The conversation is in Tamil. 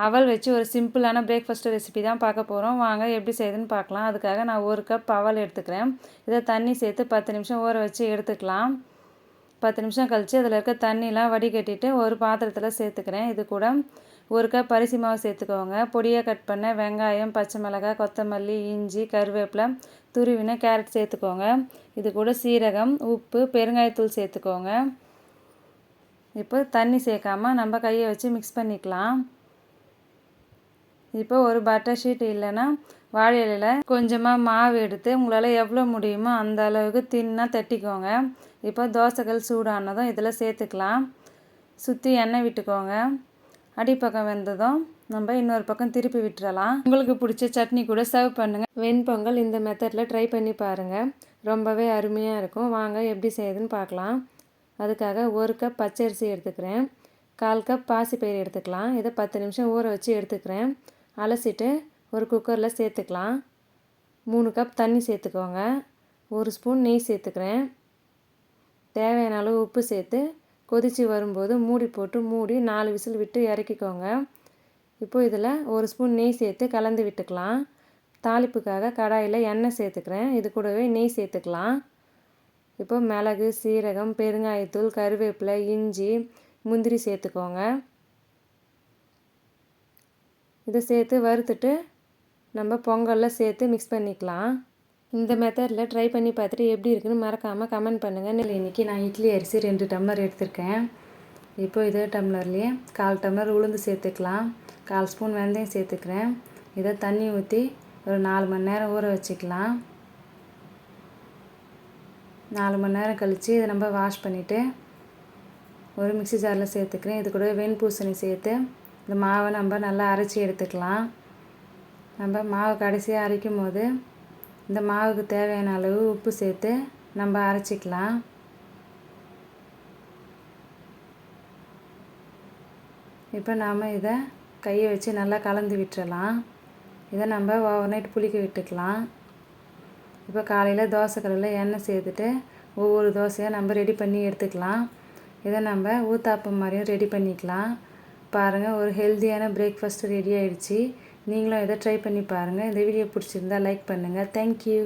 அவல் வச்சு ஒரு சிம்பிளான பிரேக்ஃபாஸ்ட் ரெசிபி தான் பார்க்க போகிறோம். வாங்க எப்படி செய்யுதுன்னு பார்க்கலாம். அதுக்காக நான் 1 கப் அவல் எடுத்துக்கிறேன். இதை தண்ணி சேர்த்து 10 நிமிஷம் ஊற வச்சு எடுத்துக்கலாம். 10 நிமிஷம் கழித்து அதில் இருக்க தண்ணிலாம் வடிகட்டிட்டு ஒரு பாத்திரத்தில் சேர்த்துக்கிறேன். இது கூட 1 கப் அரிசி மாவு சேர்த்துக்கோங்க. பொடியாக கட் பண்ண வெங்காயம், பச்சை மிளகாய், கொத்தமல்லி, இஞ்சி, கருவேப்பிலை, துருவின கேரட் சேர்த்துக்கோங்க. இது கூட சீரகம், உப்பு, பெருங்காயத்தூள் சேர்த்துக்கோங்க. இப்போ தண்ணி சேர்க்காமல் நம்ம கையை வச்சு மிக்ஸ் பண்ணிக்கலாம். இப்போ ஒரு பட்டர் ஷீட் இல்லைன்னா வாழை இலையில் கொஞ்சமாக மாவு எடுத்து உங்களால் எவ்வளோ முடியுமோ அந்த அளவுக்கு தின்னாக தட்டிக்கோங்க. இப்போ தோசைகள் சூடானதும் இதில் சேர்த்துக்கலாம். சுற்றி எண்ணெய் விட்டுக்கோங்க. அடிப்பக்கம் வெந்ததும் நம்ம இன்னொரு பக்கம் திருப்பி விட்டுறலாம். உங்களுக்கு பிடிச்ச சட்னி கூட சர்வ் பண்ணுங்கள். வெண்பொங்கல் இந்த மெத்தடில் ட்ரை பண்ணி பாருங்கள். ரொம்பவே அருமையாக இருக்கும். வாங்க எப்படி செய்யுதுன்னு பார்க்கலாம். அதுக்காக 1 கப் பச்சரிசி எடுத்துக்கிறேன். 1/4 கப் பாசிப்பயிறு எடுத்துக்கலாம். இதை 10 நிமிஷம் ஊற வச்சு எடுத்துக்கிறேன். அலசிட்டு ஒரு குக்கரில் சேர்த்துக்கலாம். 3 கப் தண்ணி சேர்த்துக்கோங்க. 1 ஸ்பூன் நெய் சேர்த்துக்கிறேன். தேவையான அளவு உப்பு சேர்த்து கொதித்து வரும்போது மூடி 4 விசில் விட்டு இறக்கிக்கோங்க. இப்போது இதில் 1 ஸ்பூன் நெய் சேர்த்து கலந்து விட்டுக்கலாம். தாளிப்புக்காக கடாயில் எண்ணெய் சேர்த்துக்கிறேன். இது கூடவே நெய் சேர்த்துக்கலாம். இப்போ மிளகு, சீரகம், பெருங்காயத்தூள், கருவேப்பிலை, இஞ்சி, முந்திரி சேர்த்துக்கோங்க. இதை சேர்த்து வறுத்துட்டு நம்ம பொங்கலில் சேர்த்து மிக்ஸ் பண்ணிக்கலாம். இந்த மெத்தடில் ட்ரை பண்ணி பார்த்துட்டு எப்படி இருக்குன்னு மறக்காமல் கமெண்ட் பண்ணுங்கள். இன்றைக்கி நான் இட்லி அரிசி 2 டம்ளர் எடுத்திருக்கேன். இப்போ இதே டம்ளர்லேயே 1/4 டம்ளர் உளுந்து சேர்த்துக்கலாம். 1/4 ஸ்பூன் வெந்தயம் சேர்த்துக்கிறேன். இதை தண்ணி ஊற்றி ஒரு 4 மணி நேரம் ஊற வச்சுக்கலாம். 4 மணி நேரம் கழித்து இதை நம்ம வாஷ் பண்ணிவிட்டு ஒரு மிக்ஸி ஜாரில் சேர்த்துக்கிறேன். இது கூட வெண்பூசணி சேர்த்து இந்த மாவை நம்ம நல்லா அரைச்சி எடுத்துக்கலாம். நம்ம மாவு கடைசியாக அரைக்கும் போது இந்த மாவுக்கு தேவையான அளவு உப்பு சேர்த்து நம்ம அரைச்சிக்கலாம். இப்போ நாம் இதை கையை வச்சு நல்லா கலந்து விட்டுறலாம். இதை நம்ம ஓவர் நைட் புளிக்க விட்டுக்கலாம். இப்போ காலையில் தோசைக்கல்லில் எண்ணெய் சேர்த்துட்டு ஒவ்வொரு தோசையாக நம்ம ரெடி பண்ணி எடுத்துக்கலாம். இதை நம்ம ஊத்தாப்பம் மாதிரியும் ரெடி பண்ணிக்கலாம். பாருங்கள், ஒரு ஹெல்த்தியான பிரேக்ஃபாஸ்ட் ரெடி ஆகிடுச்சு. நீங்களும் இதை ட்ரை பண்ணி பாருங்கள். இந்த வீடியோ பிடிச்சிருந்தா லைக் பண்ணுங்கள். தேங்க்யூ.